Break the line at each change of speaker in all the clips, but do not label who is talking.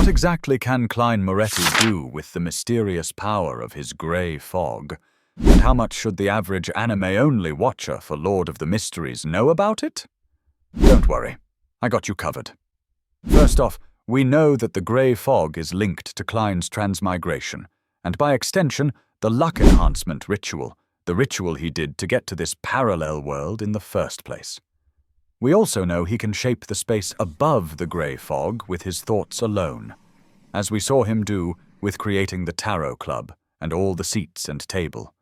What exactly can Klein Moretti do with the mysterious power of his grey fog? And how much should the average anime-only watcher for Lord of the Mysteries know about it? Don't worry, I got you covered. First off, we know that the grey fog is linked to Klein's transmigration, and by extension, the luck enhancement ritual, the ritual he did to get to this parallel world in the first place. We also know he can shape the space above the grey fog with his thoughts alone, as we saw him do with creating the tarot club and all the seats and table.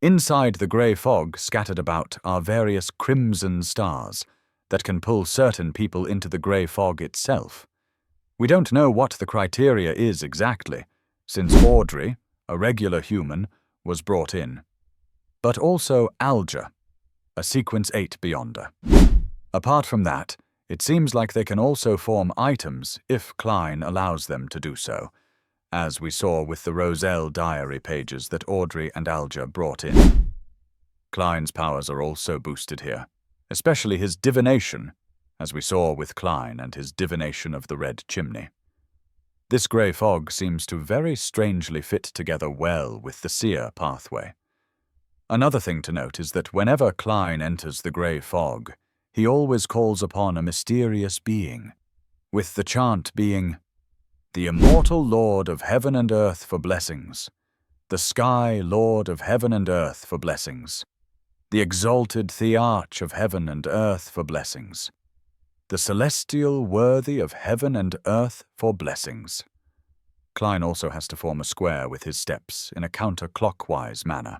Inside the grey fog scattered about are various crimson stars that can pull certain people into the grey fog itself. We don't know what the criteria is exactly, since Audrey, a regular human, was brought in. But also Alger, a Sequence 8 Beyonder. Apart from that, it seems like they can also form items if Klein allows them to do so, as we saw with the Roselle diary pages that Audrey and Alger brought in. Klein's powers are also boosted here, especially his divination, as we saw with Klein and his divination of the Red Chimney. This grey fog seems to very strangely fit together well with the seer pathway. Another thing to note is that whenever Klein enters the grey fog, he always calls upon a mysterious being, with the chant being, "The immortal Lord of heaven and earth for blessings, the sky Lord of heaven and earth for blessings, the exalted Thearch of heaven and earth for blessings, the celestial worthy of heaven and earth for blessings." Klein also has to form a square with his steps in a counterclockwise manner.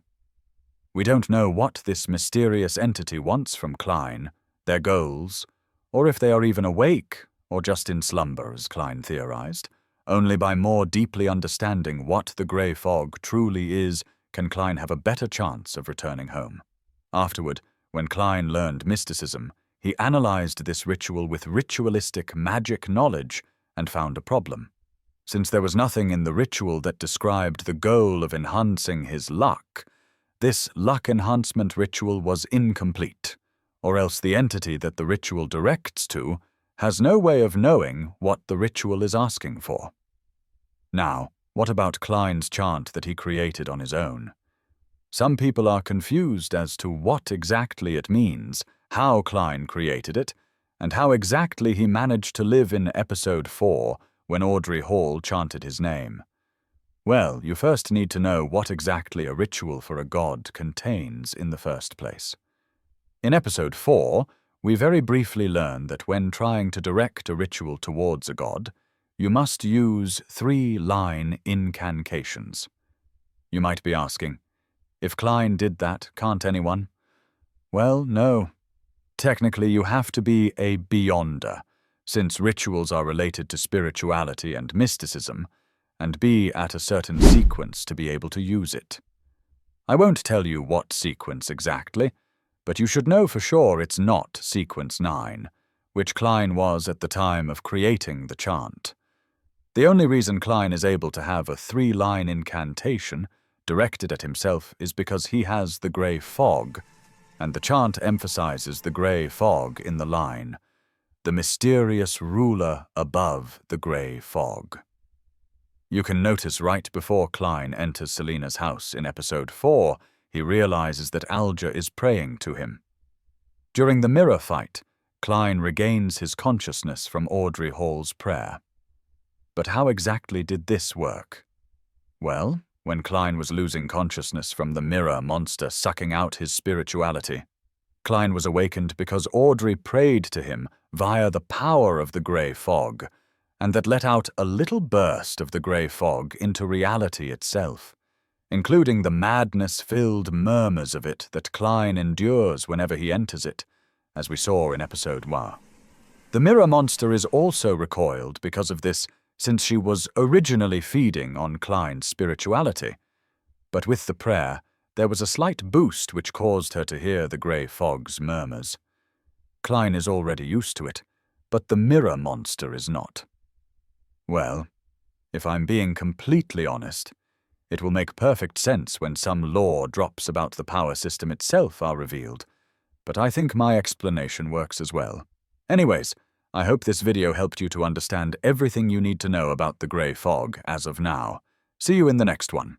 We don't know what this mysterious entity wants from Klein, their goals, or if they are even awake or just in slumber, as Klein theorized. Only by more deeply understanding what the grey fog truly is can Klein have a better chance of returning home. Afterward, when Klein learned mysticism, he analyzed this ritual with ritualistic magic knowledge and found a problem. Since there was nothing in the ritual that described the goal of enhancing his luck, this luck enhancement ritual was incomplete, or else the entity that the ritual directs to has no way of knowing what the ritual is asking for. Now, what about Klein's chant that he created on his own? Some people are confused as to what exactly it means, how Klein created it, and how exactly he managed to live in episode 4 when Audrey Hall chanted his name. Well, you first need to know what exactly a ritual for a god contains in the first place. In episode 4, we very briefly learn that when trying to direct a ritual towards a god, you must use 3-line incantations. You might be asking, if Klein did that, can't anyone? Well, no. Technically, you have to be a Beyonder, since rituals are related to spirituality and mysticism, and be at a certain sequence to be able to use it. I won't tell you what sequence exactly, but you should know for sure it's not sequence 9, which Klein was at the time of creating the chant. The only reason Klein is able to have a 3-line incantation directed at himself is because he has the grey fog, and the chant emphasizes the grey fog in the line, "The mysterious ruler above the grey fog." You can notice right before Klein enters Selena's house in episode 4, he realizes that Alger is praying to him. During the mirror fight, Klein regains his consciousness from Audrey Hall's prayer. But how exactly did this work? Well, when Klein was losing consciousness from the mirror monster sucking out his spirituality, Klein was awakened because Audrey prayed to him via the power of the grey fog, and that let out a little burst of the grey fog into reality itself, including the madness-filled murmurs of it that Klein endures whenever he enters it, as we saw in episode 1. The mirror monster is also recoiled because of this, since she was originally feeding on Klein's spirituality. But with the prayer, there was a slight boost which caused her to hear the grey fog's murmurs. Klein is already used to it, but the mirror monster is not. Well, if I'm being completely honest, it will make perfect sense when some lore drops about the power system itself are revealed, but I think my explanation works as well. Anyways, I hope this video helped you to understand everything you need to know about the Grey Fog as of now. See you in the next one.